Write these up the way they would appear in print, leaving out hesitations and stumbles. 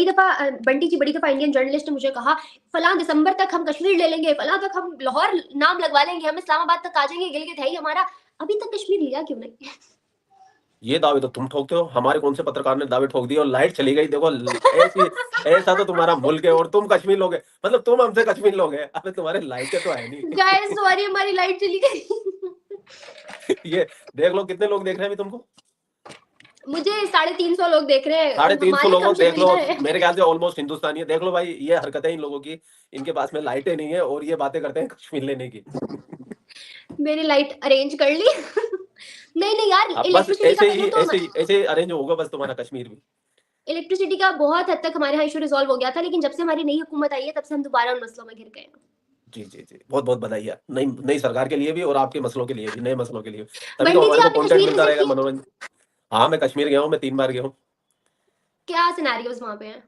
बड़ी दफा बंटी जी बड़ी दफा इंडियन जर्नलिस्ट ने मुझे कहा फलां दिसंबर तक हम कश्मीर ले लेंगे, फलां तक हम लाहौर नाम लगवा लेंगे, हम इस्लामाबाद तक आ जाएंगे, गिलगित है ही हमारा। अभी तक कश्मीर लिया क्यों नहीं? ये दावे तो तुम ठोकते हो, हमारे कौन से पत्रकार ने दावे ठोक दिए और लाइट चली गई। देखो ऐसी, ऐसा तो तुम्हारा मुल्क है और तुम कश्मीर लोगे, मतलब तुम हमसे कश्मीर लोगे। अबे तुम्हारे लाइटें तो है नहीं। गाइस सॉरी हमारी लाइट चली गई। ये देख लो कितने लोग देख रहे हैं अभी तुमको। मुझे 350 लोग देख रहे हैं, 350 मालिक लोगों हमसे देख लो, खरीदा है। मेरे ख्याल से ऑलमोस्ट हिंदुस्तानी है। देख लो भाई, ये हरकतें इन लोगों की, इनके पास में लाइटें नहीं है और ये बातें करते हैं कश्मीर लेने की। मेरी लाइट अरेंज कर ली। नहीं नहीं यार, अब बस इलेक्ट्रिसिटी का ऐसे ही कहूँ तो ऐसे ही ऐसे ही अरेंज होगा बस तुम्हारा कश्मीर भी। इलेक्ट्रिसिटी का बहुत हद तक हमारे यहाँ इशू रिजॉल्व हो गया था, लेकिन जब से हमारी नई हुकूमत आई है तब से हम दोबारा उन मसलों में घिर गए हैं। जी जी जी, बहुत बहुत बधाई है नई नई सरकार के लिए भी और आपके मसलों के लिए भी, नए मसलों के लिए भी। तभी तो बंटी जी हमारे को आपने कंटेंट कश्मीर मिलता विजिट रहेगा, किया? मनोरंजन। हाँ मैं कश्मीर गया हूँ, मैं 3 बार गया हूँ। क्या सिनेरियोज वहाँ पे हैं?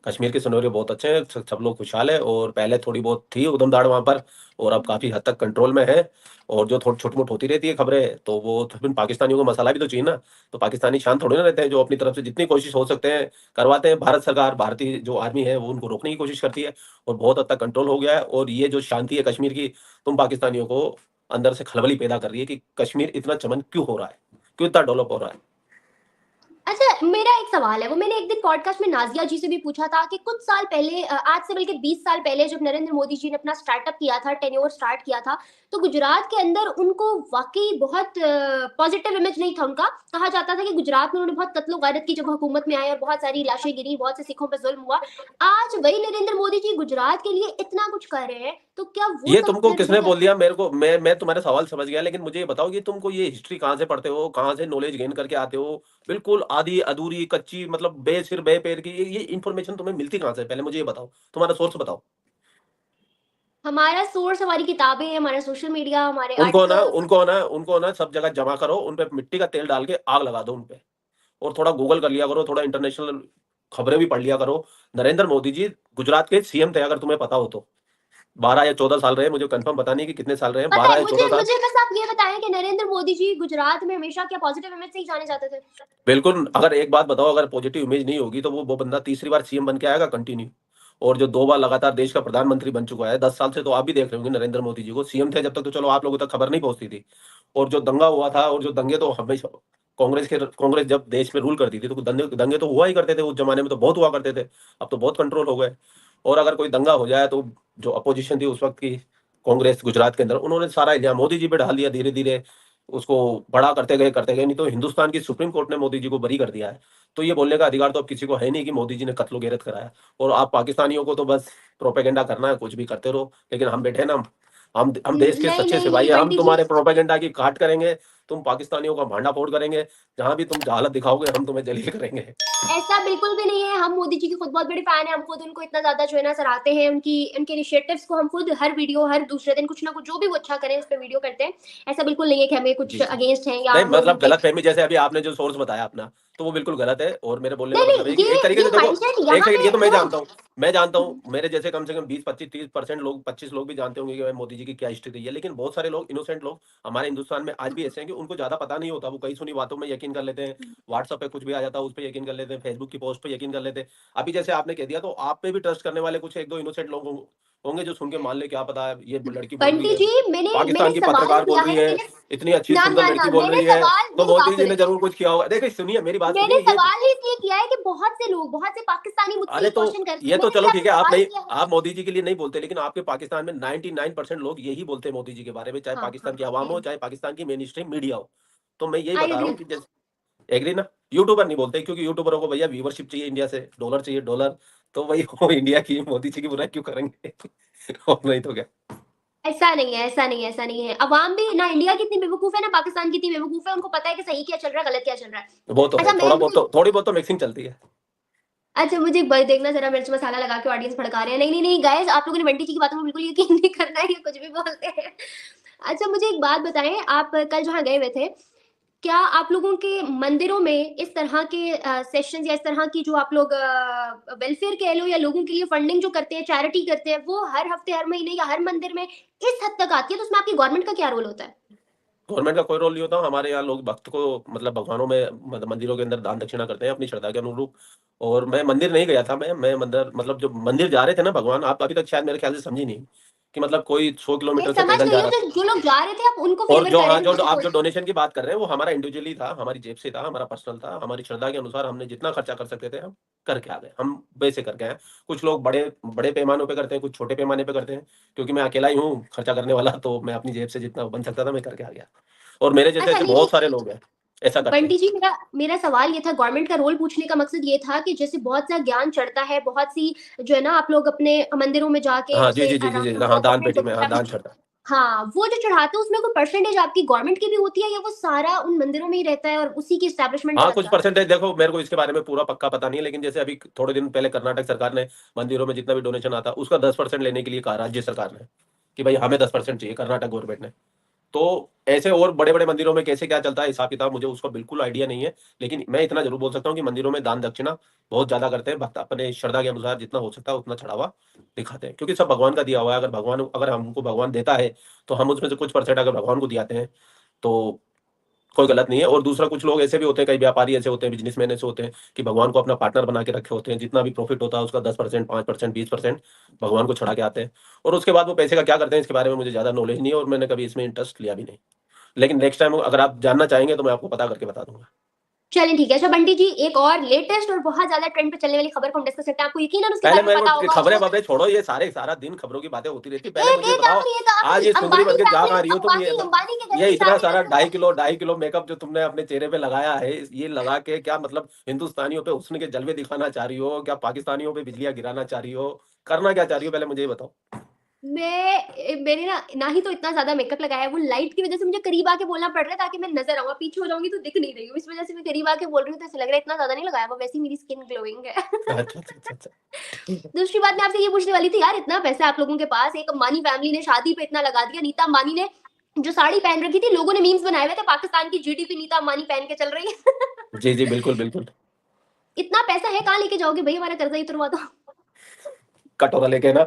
कश्मीर के सिनेरियो बहुत अच्छे हैं, सब लोग खुशहाल है और पहले थोड़ी बहुत थी उधमदाड़ वहाँ पर और अब काफी हद तक कंट्रोल में है। और जो थोड़ी छोटी मोटी होती रहती है खबरें, तो वो फिर पाकिस्तानियों को मसाला भी तो चाहिए ना। तो पाकिस्तानी शांत थोड़ी ना रहते हैं, जो अपनी तरफ से जितनी कोशिश हो सकते हैं करवाते हैं। भारत सरकार, भारतीय जो आर्मी है वो उनको रोकने की कोशिश करती है और बहुत हद तक कंट्रोल हो गया है। और ये जो शांति है कश्मीर की, तुम पाकिस्तानियों को अंदर से खलबली पैदा कर रही है कि कश्मीर इतना चमन क्यों हो रहा है, क्यों इतना डेवलप हो रहा है। अच्छा मेरा एक सवाल है, वो मैंने एक दिन पॉडकास्ट में नाजिया जी से भी पूछा था कि कुछ साल पहले, आज से बल्कि 20 साल पहले, जब नरेंद्र मोदी जी ने अपना स्टार्टअप किया था, टेन्योर स्टार्ट किया था, तो गुजरात के अंदर उनको वाकई बहुत पॉजिटिव इमेज नहीं था उनका। कहा जाता था कि गुजरात में उन्होंने बहुत कत्लो गारत की जब हुकूमत में आए और बहुत सारी लाशें गिरी, बहुत से सिखों पर जुल्म हुआ। आज वही नरेंद्र मोदी जी गुजरात के लिए इतना कुछ कर रहे हैं, तो क्या वो ये सब तुमको फिर किसने बोल दिया मेरे को? मैं तुम्हारा सवाल समझ गया, लेकिन मुझे ये बताओ कि तुमको ये हिस्ट्री कहाँ से पढ़ते हो, कहाँ से नॉलेज गेन करके आते हो? बिल्कुल आधी अधूरी कच्ची, मतलब बे सिर बे पैर की ये इन्फॉर्मेशन तुम्हें मिलती कहाँ से? पहले मुझे ये बताओ, तुम्हारा सोर्स बताओ। हमारा सोर्स हमारी किताबें, हमारा सोशल मीडिया, हमारे उनको ना आर्टिकल्स। उनको ना उनको ना सब जगह जमा करो, उन पे मिट्टी का तेल डाल के आग लगा दो उन पे। और थोड़ा गूगल कर लिया करो, थोड़ा इंटरनेशनल खबरें भी पढ़ लिया करो। नरेंद्र मोदी जी गुजरात के सीएम थे, अगर तुम्हें पता हो तो। 12 या 14 साल रहे, मुझे कंफर्म पता नहीं कि कितने साल रहे, पता 12 है या मुझे 14 साल। मुझे बस आप ये बताएं कि नरेंद्र मोदी जी गुजरात में हमेशा क्या पॉजिटिव इमेज से ही जाने जाते थे? बिल्कुल, अगर एक बात बताओ, अगर पॉजिटिव इमेज नहीं होगी तो वो बंदा तीसरी बार सीएम बन के आएगा कंटिन्यू। और जो 2 बार लगातार देश का प्रधानमंत्री बन चुका है, 10 साल से तो आप भी देख रहे होंगे नरेंद्र मोदी जी को। सीएम थे जब तक तो चलो आप लोगों तक खबर नहीं पहुंचती थी। और जो दंगा हुआ था, और जो दंगे तो हमेशा कांग्रेस जब देश में रूल करती थी तो दंगे दंगे तो हुआ ही करते थे, उस जमाने में तो बहुत हुआ करते थे। अब तो बहुत कंट्रोल हो गए। और अगर कोई दंगा हो जाए तो जो अपोजिशन थी उस वक्त की, कांग्रेस गुजरात के अंदर, उन्होंने सारा इल्जाम मोदी जी पे डाल दिया। धीरे धीरे उसको बड़ा करते गए, नहीं तो हिंदुस्तान की सुप्रीम कोर्ट ने मोदी जी को बरी कर दिया है। तो ये बोलने का अधिकार तो अब किसी को है नहीं कि मोदी जी ने कत्लो गारत कराया। और आप पाकिस्तानियों को तो बस प्रोपेगेंडा करना है, कुछ भी करते रहो। लेकिन हम बैठे ना, हम देश के नहीं सच्चे नहीं सिपाही नहीं हैं, हम बंटी जी, तुम्हारे प्रोपेगेंडा की काट करेंगे। तुम पाकिस्तानियों का भांडा फोड़ करेंगे, जहां भी तुम जहालत दिखाओगे हम तुम्हें जलील करेंगे। ऐसा बिल्कुल भी नहीं है। हम मोदी जी की खुद बहुत बड़े फैन हैं, हम खुद उनको इतना ज्यादा जो है ना सराहते हैं, उनकी उनके इनिशिएटिव्स को हम खुद हर वीडियो, हर दूसरे दिन कुछ ना कुछ जो भी वो अच्छा करें उस पर वीडियो करते हैं। ऐसा बिल्कुल नहीं है कि हमें जी कुछ जी। अगेंस्ट है या नहीं हम लोग मतलब उनके। गलतफ़हमी, जैसे अभी आपने जो सोर्स बताया अपना, तो वो बिल्कुल गलत है। और मेरे बोलने का नहीं मतलब है नहीं, कि एक तरीके ये से देखो, माइंडसेट 1 यहाँ सेकंड, पे ये तो मैं देखो। जानता हूँ। मैं जानता हूँ, मेरे जैसे कम से कम 20, 25, 30% लोग, 25 लोग भी जानते होंगे कि भाई मोदी जी की क्या हिस्ट्री रही है। लेकिन बहुत सारे लोग, इनोसेंट लोग हमारे हिंदुस्तान में आज भी ऐसे हैं कि उनको ज़्यादा पता नहीं होता। वो कई सुनी बातों में यकीन कर लेते हैं। व्हाट्सएप पे कुछ भी आ जाता है, उस पे यकीन कर लेते हैं, फेसबुक की पोस्ट पे यकीन कर लेते हैं। अभी जैसे आपने कह दिया, तो आप पे भी ट्रस्ट करने वाले कुछ 1-2 इनोसेंट लोग होंगे जो सुन के मान ले, क्या पता है ये लड़की बोल रही बंटी है, जी, मैंने मैंने पाकिस्तान की सवाल पत्रकार बोल किया रही है, है, मैंने इतनी अच्छी ना सुंदर ना ना, लड़की बोल मैंने रही है, सवाल, तो मेरी मोदी बात जी ने सुने, ज़रूर कुछ किया होगा। देखिए सुनिए, मेरी बात मैंने सुनिए ये। सवाल ही इसलिए किया है कि बहुत से लोग, बहुत से पाकिस्तानी मुझसे अरे ये तो क्वेश्चन करते ये हैं, तो मैंने चलो इसलिए ठीक आपसे है, आप सवाल नहीं, किया है। आप मोदी जी के लिए नहीं बोलते, लेकिन आपके पाकिस्तान में 99% लोग यही बोलते हैं मोदी जी के बारे में, चाहे हाँ हाँ पाकिस्तान की हाँ, अवाम हो, चाहे पाकिस्तान की मेन स्ट्रीम मीडिया हो। तो मैं यही आई बता रहा एग्री। हूँ कि जैसे, एग्री ना? यूट्यूबर नहीं बोलते, क्योंकि यूट्यूबरों को भैया व्यूवरशिप चाहिए, इंडिया से डॉलर चाहिए, डॉलर। तो वही वो इंडिया की मोदी जी की बुराई क्यों करेंगे? और नहीं तो क्या। ऐसा नहीं है, ऐसा नहीं है, ऐसा नहीं है। अवाम भी ना इंडिया की इतनी बेवकूफ है ना पाकिस्तान की इतनी बेवकूफ है, उनको पता है कि सही क्या चल रहा है, गलत क्या चल रहा है। वो तो है, अच्छा थोड़ा मैं बहुत मुझे तो, थोड़ी बहुत तो मिक्सिंग चलती है। अच्छा मुझे एक बात देखना, जरा मिर्च मसाला लगा के ऑडियंस भड़का रहे हैं। नहीं नहीं नहीं गाइस, आप लोगों ने बंटी जी की बातों में बिल्कुल यकीन नहीं करना है, ये कुछ भी बोलते हैं। अच्छा मुझे एक बात बताएं, आप कल जहाँ गए हुए थे, क्या आप लोगों के मंदिरों में इस तरह के सेशंस या इस तरह की जो आप लोग वेलफेयर कह लो या लोगों के लिए फंडिंग जो करते हैं, चैरिटी करते हैं, वो हर हफ्ते, हर महीने या हर मंदिर में इस हद तक आती है, तो उसमें आपकी गवर्नमेंट का क्या रोल होता है? गवर्नमेंट का कोई रोल नहीं होता। हमारे यहाँ लोग भक्त को मतलब भगवानों में मतलब मंदिरों के अंदर दान दक्षिणा करते हैं अपनी श्रद्धा के अनुरूप। और मैं मंदिर नहीं गया था, मैं मंदिर मतलब जो मंदिर जा रहे थे ना भगवान, आप अभी तक शायद मेरे ख्याल से समझी नहीं कि मतलब कोई 100 मैं किलोमीटर से समझ पैदल गई जा हूँ, रहा था। जो लोग जा रहे थे आप उनको और फेवर जो कर रहे हाँ, थे, जो मुझे आप कोई। जो डोनेशन की बात कर रहे हैं वो हमारा इंडिविजुअली था, हमारी जेब से था, हमारा पर्सनल था, हमारी श्रद्धा के अनुसार हमने जितना खर्चा कर सकते थे हम करके आ गए, हम वैसे करके आए। कुछ लोग बड़े बड़े पैमानों पे करते हैं, कुछ छोटे पैमाने पे करते हैं, क्योंकि मैं अकेला ही हूँ खर्चा करने वाला, तो मैं अपनी जेब से जितना बन सकता था मैं करके आ गया। और मेरे जैसे अच्छा ऐसे नहीं बहुत सारे नहीं, लोग हैं ऐसा करते हैं। बंटी जी, मेरा मेरा सवाल ये था, गवर्नमेंट का रोल पूछने का मकसद ये था कि जैसे बहुत सा ज्ञान चढ़ता है, बहुत सी जो है ना आप लोग अपने मंदिरों में जाके हाँ जी जैसे जी जी जी राम जी, मंदिर हाँ या दान गवर्नमेंट पेटी में, हाँ वगैरह में, दान चढ़ता है। हाँ वो जो चढ़ाते हैं उसमें कोई परसेंटेज आपकी गवर्नमेंट की भी होती है, या वो सारा उन मंदिरों में ही रहता है और उसी की एस्टेब्लिशमेंट हाँ का कुछ लगता है? परसेंटेज, देखो मेरे को इसके बारे में पूरा पक्का पता नहीं है, लेकिन जैसे अभी थोड़े दिन पहले कर्नाटक सरकार ने मंदिरों में जितना भी डोनेशन आता है उसका 10% लेने के लिए कहा राज्य सरकार ने, कि भाई हमें 10% चाहिए, कर्नाटक गवर्नमेंट ने। तो ऐसे और बड़े-बड़े मंदिरों में कैसे क्या चलता है हिसाब-किताब मुझे उसका बिल्कुल आइडिया नहीं है। लेकिन मैं इतना ज़रूर बोल सकता हूँ कि मंदिरों में दान दक्षिणा बहुत ज़्यादा करते हैं। भक्त अपने श्रद्धा के अनुसार जितना हो सकता है उतना चढ़ावा दिखाते हैं। क्योंकि सब भगवान का दिया हुआ है। अगर हमको भगवान देता है, तो हम उसमें से कुछ परसेंट अगर भगवान को दियाते हैं, तो कोई गलत नहीं है। और दूसरा कुछ लोग ऐसे भी होते हैं, कई व्यापारी ऐसे होते हैं, बिज़नेसमैन ऐसे होते हैं कि भगवान को अपना पार्टनर बना के रखे होते हैं। जितना भी प्रॉफ़िट होता है उसका 10%, 5%, 20% भगवान को चढ़ा के आते हैं। और उसके बाद वो पैसे का क्या करते हैं इसके बारे में मुझे ज़्यादा नॉलेज नहीं है और मैंने कभी इसमें इंटरेस्ट लिया भी नहीं। लेकिन नेक्स्ट टाइम अगर आप जानना चाहेंगे तो मैं आपको पता करके बता दूँगा। चलें ठीक है। अच्छा बंटी जी, एक और लेटेस्ट और बहुत ज़्यादा ट्रेंड पे चलने वाली खबर को हम डिस्कस करते हैं। आपको यकीनन उसके पहले बारे में मेरे पता को होगा उसको। खबरें-वबरें छोड़ो, ये सारा दिन खबरों की बातें होती रहती है। पहले एक मुझे ये एक बताओ, आपने ये कहा आज कि ये सुंदरी बन अंबानी के क्या फैमिली, खा रही हो तुम? अंबानी अंबानी के घर ये की इतना शादी सारा कर रहे हैं। ढाई किलो मेकअप जो तुमने अपने चेहरे पे लगाया है, ये लगा के क्या मतलब हिंदुस्तानियों पे हुस्न के जलवे दिखाना चाह रही हो? क्या पाकिस्तानियों पे बिजलियाँ गिराना चाह रही हो? करना क्या चाह रही हो पहले मुझे ये बताओ? मैंने ना ही तो इतना ज़्यादा मेकअप लगाया है, वो लाइट की वज़ह से मुझे करीब आके बोलना पड़ रहा है ताकि मैं नज़र आऊँ, पीछे हो जाऊँगी तो दिख नहीं रही हूँ, इस वज़ह से मैं करीब आके बोल रही हूँ, तो ऐसा लग रहा है इतना ज़्यादा नहीं लगाया हुआ, वैसे ही मेरी स्किन ग्लोइंग है। अच्छा, अच्छा, अच्छा, अच्छा। ठीक है। दूसरी बात मैं आपसे ये पूछने वाली थी यार, इतना पैसा है आप लोगों के पास, एक अंबानी फैमिली ने शादी पे इतना लगा दिया, नीता अंबानी ने जो साड़ी पहन रखी थी, लोगों ने मीम्स बनाए हुए थे, पाकिस्तान की जीडीपी नीता अंबानी पहन के चल रही है। जी, जी, बिल्कुल, बिल्कुल। इतना पैसा है, कहाँ लेके जाओगे भई, हमारा कर्जा ही उतरवा दो। कटोरा लेके ना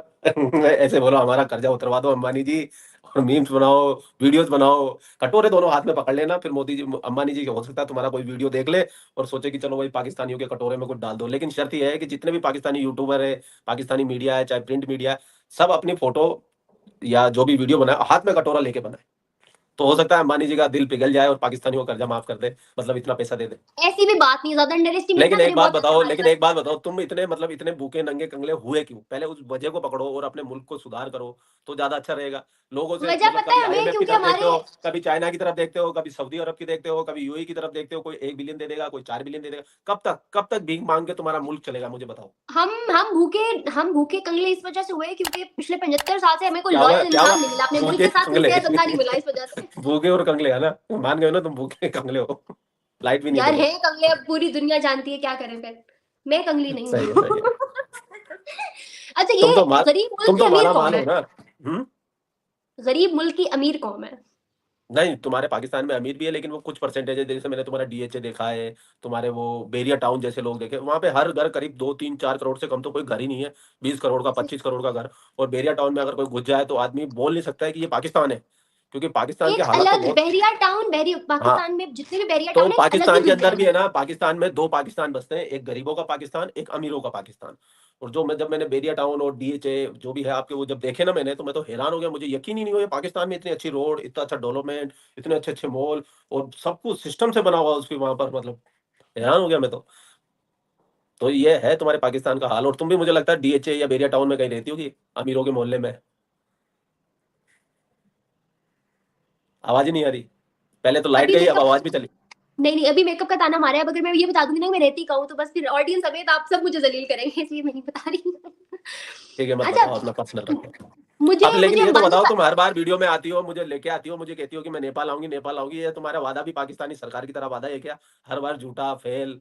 ऐसे बोलो हमारा कर्जा उतरवा दो अंबानी जी, और मीम्स बनाओ, वीडियोस बनाओ, कटोरे दोनों हाथ में पकड़ लेना, फिर मोदी जी अंबानी जी हो सकता है तुम्हारा कोई वीडियो देख ले और सोचे कि चलो भाई पाकिस्तानियों के कटोरे में कुछ डाल दो। लेकिन शर्त ये है कि जितने भी पाकिस्तानी यूट्यूबर है, पाकिस्तानी मीडिया है, चाहे प्रिंट मीडिया है, सब अपनी फोटो या जो भी वीडियो बनाए हाथ में कटोरा लेके बनाए। तो हो सकता है अंबानी जी का दिल पिघल जाए और पाकिस्तानियों का कर्जा माफ कर दे, मतलब इतना पैसा दे दे। ऐसी भी बात नहीं, ज़्यादा अंडर एस्टिमेट ना करें, बहुत पैसा है हमारे लेकिन पास। एक बात बताओ, तुम इतने मतलब इतने भूखे नंगे कंगले हुए क्यों? पहले उस वजह को पकड़ो और अपने मुल्क को सुधार करो, तो ज़्यादा अच्छा रहेगा। लोगों से वजह मतलब पता कभी है हमें, आईएमएफ की क्योंकि तरफ देखते हमारे हो, कभी चाइना की तरफ देखते हो, कभी सऊदी अरब की देखते हो, कभी यूएई की तरफ देखते हो, कोई 1 बिलियन दे देगा, कोई 4 बिलियन दे देगा। कब तक भीख माँग के तुम्हारा मुल्क चलेगा मुझे बताओ? हम भूखे कंगले इस वजह से हुए क्योंकि पिछले 75 साल से हमें कोई क्या हुआ? लॉयल क्या हुआ? इंसान नहीं मिला, अपने मुल्क भूखे के साथ कंगले सिंसियर बंदा नहीं मिला, इस वजह से। भूखे और कंगले है ना? मान गए हो ना तुम भूखे कंगले हो। लाइट भी नहीं यार दोगे। है कंगले, अब पूरी दुनिया जानती है, क्या करें फिर? मैं कंगली नहीं सही है, हूँ। सही है। अच्छा, तुम तो ये माल गरीब मुल्क तुम की तो अमीर माला-माल कौन हो है? ना? हुँ? गरीब मुल्क की अमीर कौन है? नहीं, तुम्हारे पाकिस्तान में अमीर भी है, लेकिन वो कुछ परसेंटेज है, जैसे मैंने तुम्हारा डीएचए देखा है, तुम्हारे वो बेरिया टाउन जैसे लोग देखे, वहाँ पे हर घर करीब 2, 3, 4 करोड़ से कम तो कोई घर ही नहीं है। 20 करोड़ का, 25 करोड़ का घर। और बेरिया टाउन में अगर कोई घुस जाए तो आदमी बोल नहीं सकता है कि ये पाकिस्तान है, क्योंकि पाकिस्तान के एक हालात तो अलग बहुत। बहरिया टाउन, बहरी हाँ, पाकिस्तान में जितने भी बहरिया तो टाउन है, एक अलग ही पाकिस्तान के दुनिया अंदर भी है। है ना, पाकिस्तान में 2 पाकिस्तान बसते हैं, एक गरीबों का पाकिस्तान, एक अमीरों का पाकिस्तान। और जब मैंने बेरिया टाउन और डीएचए जो भी है आपके वो जब देखे ना मैंने, तो मैं तो हैरान हो गया, मुझे यकीन ही नहीं हुआ पाकिस्तान में इतनी अच्छी रोड, इतना अच्छा डेवलपमेंट, इतने अच्छे-अच्छे मॉल और सब कुछ सिस्टम से बना हुआ है उसके वहाँ पर, मतलब हैरान हो गया मैं तो। तो ये है तुम्हारे पाकिस्तान का हाल। और तुम भी मुझे लगता है डीएचए या बेरिया टाउन में कहीं रहती होगी, अमीरों के मोहल्ले में। आवाज़ ही नहीं आ रही। पहले तो लाइट अभी गई, अब मेकअप, आवाज़ भी चली। नहीं नहीं, अभी मेकअप का ताना मारा है। अब अगर मैं ये बता दूंगी ना मैं रहती कहाँ हूँ, तो बस फिर ऑडियंस समेत आप सब मुझे जलील करेंगे, इसलिए मैं नहीं बता रही। ठीक है, मत अच्छा, बताओ, अपना पर्सनल रखो। अब मुझे लेकिन मुझे ये तो अंबानी बताओ, का, तुम हर बार वीडियो में आती हो, मुझे लेके आती हो, मुझे कहती हो कि मैं नेपाल आऊँगी, ये तुम्हारा वादा भी पाकिस्तानी सरकार की तरह वादा है क्या? हर बार झूठा, फेल।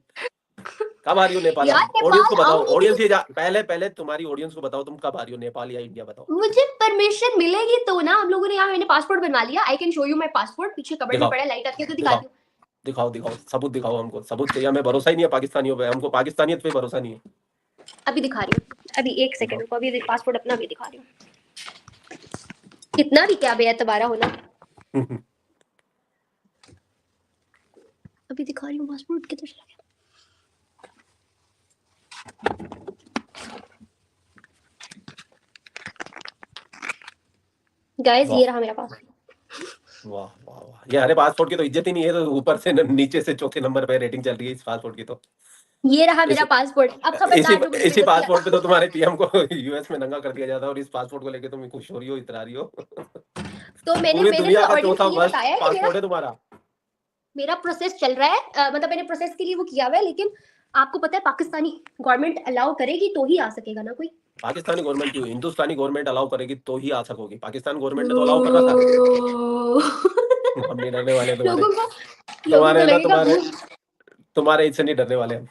कब आ रही हो नेपाल यार अब? ऑडियंस को नेपाल बताओ, आऊंगी भी ऑडियंस तो ये जा पहले पहले तुम्हारी ऑडियंस को बताओ तुम कब आ रही हो नेपाल या इंडिया बताओ? मुझे परमिशन मिलेगी तो ना। हम लोगों ने यहाँ, मैंने पासपोर्ट बनवा लिया, I can show you my passport, पीछे कबर्ड में दिखाओ, पड़ा है, लाइट आती है तो दिखाओ, दिखाती हूँ। दिखाओ, सबूत दिखाओ हमको, सबूत चाहिए, हमें भरोसा ही नहीं है पाकिस्तानियों पे, हमको पाकिस्तानियत पे भरोसा नहीं है। अभी दिखा रही हूँ, अभी एक सेकंड दिखाओ। रुको, अभी पासपोर्ट अपना भी दिखा रही हूँ। कितना भी क्या बेएतबारा हो ना। अभी दिखा रही हूँ पासपोर्ट किधर चला गया। गाइस वाह ये रहा मेरा पासपोर्ट। वाह वाह वाह, ये हरे पासपोर्ट की तो इज्जत ही नहीं है, तो ऊपर से नीचे से चौथे नंबर पे रेटिंग चल रही है इस पासपोर्ट की। तो ये रहा इसी मेरा पासपोर्ट। अब इसी खबरदार जो मुझे इसी बेइज्जत किया। पासपोर्ट पे तो तुम्हारे पीएम को यूएस में नंगा कर दिया जाता है, और इस पासपोर्ट को लेके तुम खुश हो रही हो, इतरा रही हो। तो मैंने पूरी मैंने दुनिया तो का ऑडियंस चौथा को ये वर्स्ट बताया है कि मेरा पासपोर्ट है तुम्हारा। मेरा प्रोसेस चल रहा है। मतलब मैंने प्रोसेस के लिए वो किया हुआ है, लेकिन आपको पता है पाकिस्तानी गवर्नमेंट अलाउ करेगी तो ही आ सकेगा ना कोई। पाकिस्तानी गवर्नमेंट क्यों, हिंदुस्तानी गवर्नमेंट अलाउ करेगी तो ही आ सकोगी। पाकिस्तान गवर्नमेंट ने तो अलाउ कर रखा है। हम नहीं डरने वाले तुम्हारे। लोगों को लोगों तुम्हारे को है ना, लगेगा तुम्हारे इससे नहीं डरने वाले हम।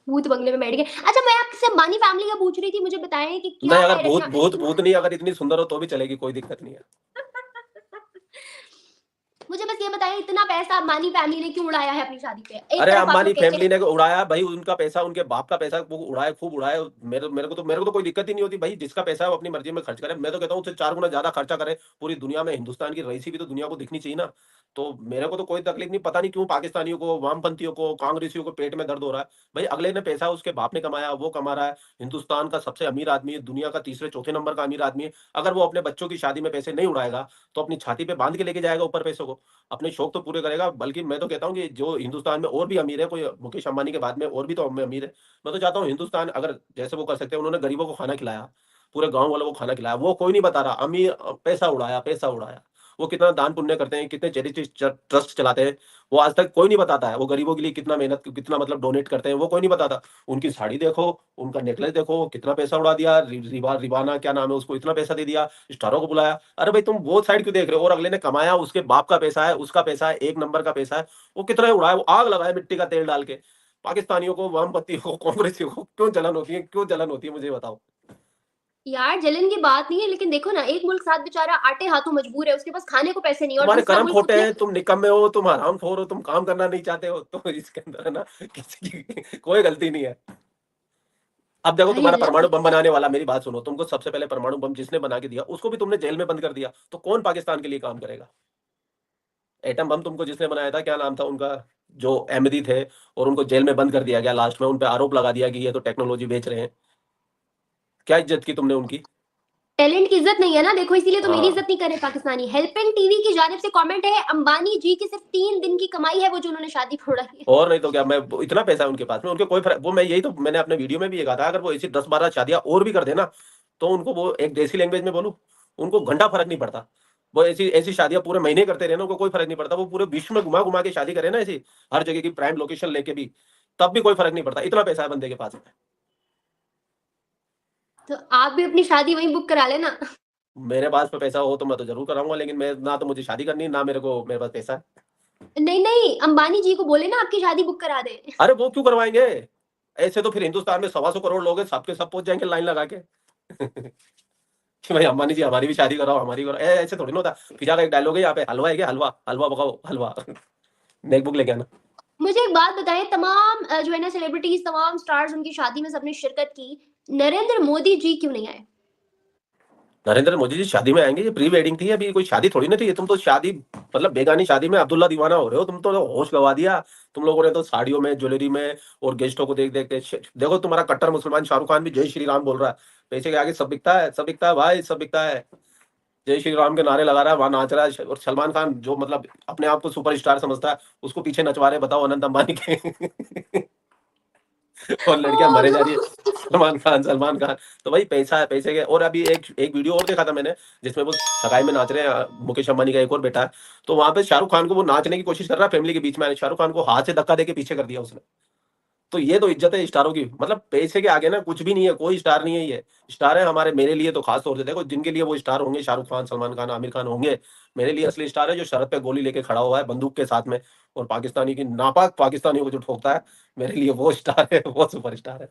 भूत बंगले में बैठ गए। अच्छा मैं आपसे अंबानी फैमिली का पूछ रही थी, मुझे बताएं कि क्या नहीं, अगर है भूत रचना। भूत भूत नहीं, अगर इतनी सुंदर हो तो भी चलेगी, कोई दिक्कत नहीं है। मुझे बस ये बताएं इतना पैसा अंबानी फैमिली ने क्यों उड़ाया है अपनी शादी पे। एक अरे तरफ आप अंबानी लोग कहते फैमिली हैं ने उड़ाया भाई, उनका पैसा, उनके बाप का पैसा वो उड़ाए, खूब उड़ाए। मेरे को तो कोई दिक्कत ही नहीं होती भाई, जिसका पैसा है वो अपनी मर्जी में खर्च करे। मैं तो कहता हूँ उससे 4 गुना ज्यादा खर्चा करे। पूरी दुनिया में हिंदुस्तान की रईसी भी तो दुनिया को दिखनी चाहिए ना। तो मेरे को तो कोई तकलीफ नहीं, पता नहीं क्यों पाकिस्तानियों को, वामपंथियों को, कांग्रेसियों को पेट में दर्द हो रहा है। भाई अगले ने पैसा उसके बाप ने कमाया, वो कमा रहा है, हिंदुस्तान का सबसे अमीर आदमी है, दुनिया का तीसरे चौथे नंबर का अमीर आदमी है। अगर वो अपने बच्चों की शादी में पैसे नहीं उड़ाएगा तो अपनी छाती पे बांध के लेके जाएगा ऊपर पैसों को, अपने शौक तो पूरे करेगा। बल्कि मैं तो कहता हूँ कि जो हिंदुस्तान में और भी अमीर है, कोई मुकेश अंबानी के बाद में और भी तो अमीर है। मैं तो चाहता हूँ हिंदुस्तान अगर जैसे वो कर सकते हैं, उन्होंने गरीबों को खाना खिलाया, पूरे गांव वालों को खाना खिलाया, वो कोई नहीं बता रहा। अमीर पैसा उड़ाया, पैसा उड़ाया। वो कितना दान पुण्य करते हैं, कितने चैरिटी ट्रस्ट चलाते हैं, वो आज तक कोई नहीं बताता है। वो गरीबों के लिए कितना मेहनत, कितना मतलब डोनेट करते हैं, वो कोई नहीं बताता। उनकी साड़ी देखो, उनका नेकलेस देखो, कितना पैसा उड़ा दिया। रिबाना क्या नाम है उसको, इतना पैसा दे दिया, स्टारों को बुलाया। अरे भाई तुम वो साइड क्यों देख रहे हो? और अगले ने कमाया, उसके बाप का पैसा है, उसका पैसा है, एक नंबर का पैसा है, वो कितना उड़ाया, वो आग लगाया मिट्टी का तेल डाल के। पाकिस्तानियों को, वामपंथियों को, कांग्रेसियों को क्यों जलन होती है, क्यों जलन होती है, मुझे बताओ। यार जलन की बात नहीं है, लेकिन देखो ना एक मुल्क साथ बेचारा आटे हाथों मजबूर है, उसके पास खाने को पैसे नहीं है, और तुम्हारे दूसरा कर्म मुल्क खोटे उतने। हैं, तुम निकम्मे हो, तुम हरामखोर हो, तुम काम करना नहीं चाहते हो, तो इसके अंदर है ना किसी की कोई गलती नहीं है। अब देखो भाई तुम्हारा अल्लाह परमाणु का। बम बनाने वाला, मेरी बात सुनो, तुमको सबसे पहले परमाणु बम जिसने बना के दिया उसको भी तुमने जेल में बंद कर दिया, तो कौन पाकिस्तान के लिए काम करेगा? एटम बम तुमको जिसने बनाया था, क्या नाम था उनका, जो अहमदी थे, और उनको जेल में बंद कर दिया गया, लास्ट में उन पे आरोप लगा दिया कि ये तो टेक्नोलॉजी बेच रहे हैं। क्या इज्जत की तुमने उनकी? टैलेंट की इज्जत नहीं है ना, देखो इसीलिए तो मेरी हाँ, इज्जत नहीं करे पाकिस्तानी। हेल्पिंग टीवी की जानिब से कमेंट है, अंबानी जी की सिर्फ 3 दिन की कमाई है वो जो उन्होंने शादी पे उड़ाई है। और नहीं तो क्या, मैं इतना पैसा है उनके पास में, उनके कोई फर्क, वो मैं यही तो मैंने अपने वीडियो में भी ये कहा था, अगर वो ऐसी 10-12 शादियां और भी कर देना, तो उनको, वो एक देसी लैंग्वेज में बोलूं, उनको घंटा फर्क नहीं पड़ता। वो ऐसी ऐसी शादियां पूरे महीने करते रहे ना, उनको कोई फर्क नहीं पड़ता। वो पूरे विश्व में घुमा घुमा के शादी करे ना ऐसी, हर जगह की प्राइम लोकेशन लेके भी, तब भी कोई फर्क नहीं पड़ता। इतना पैसा है बंदे के पास में। तो आप भी अपनी शादी वहीं बुक करा लेना। मेरे पास में पैसा हो तो मैं तो जरूर कराऊंगा, लेकिन मैं ना, तो मुझे शादी करनी है, ना मेरे पास पैसा है। नहीं नहीं, अंबानी जी को बोले ना आपकी शादी बुक करा दे। अरे वो क्यों करवाएंगे? ऐसे तो फिर हिंदुस्तान में 125 करोड़ लोग हैं, सबके सब पहुंच जाएंगे लाइन लगा के। कि भाई अंबानी जी हमारी भी शादी कराओ, हमारी कराओ, ऐसे थोड़ी ना होता। फिजा का एक डायलॉग है यहाँ पे, हलवा है क्या, हलवा, हलवा पकाओ, हलवा। नेक बुक लेके आना। मुझे एक बात बताएं, तमाम जो है ना सेलिब्रिटीज, तमाम स्टार्स उनकी शादी में सबने शिरकत की, नरेंद्र मोदी जी क्यों नहीं आए? नरेंद्र मोदी जी शादी में आएंगे? ये प्री वेडिंग थी, अभी कोई शादी थोड़ी ना थी। ये तुम तो शादी, मतलब बेगानी शादी में अब्दुल्ला दीवाना हो रहे हो, तुम तो होश गवा दिया। तुम लोगों ने तो साड़ियों में, ज्वेलरी में, और गेस्टों को देख देख के देखो, तुम्हारा कट्टर मुसलमान शाहरुख खान भी जय श्री राम बोल रहा है। पैसे के आगे सब बिकता है, सब बिकता है भाई, सब बिकता है। जय श्री राम के नारे लगा रहा है, वहां नाच रहा है। और सलमान खान जो मतलब अपने आप को सुपरस्टार समझता है, उसको पीछे नचवा रहे, बताओ, अनंत अंबानी के। और लड़कियां मरे जा रही है, सलमान खान, सलमान खान। तो भाई पैसा है, पैसे के। और अभी एक एक वीडियो और देखा था मैंने, जिसमें वो सगाई में नाच रहे हैं, मुकेश अंबानी का एक और बेटा है, तो वहां पे शाहरुख खान को वो नाचने की कोशिश कर रहा है फैमिली के बीच में, शाहरुख खान को हाथ से धक्का देके पीछे कर दिया उसने। तो ये तो इज्जत है स्टारों की, मतलब पैसे के आगे ना कुछ भी नहीं है, कोई स्टार नहीं है ये। स्टार है हमारे, मेरे लिए तो खास तौर से देखो, जिनके लिए वो स्टार होंगे, शाहरुख खान, सलमान खान, आमिर खान होंगे, मेरे लिए असली स्टार है जो शरत पे गोली लेके खड़ा हुआ है बंदूक के साथ में, और पाकिस्तानी की, नापाक पाकिस्तानियों को जो ठोकता है, मेरे लिए वो स्टार है, वो सुपर स्टार है।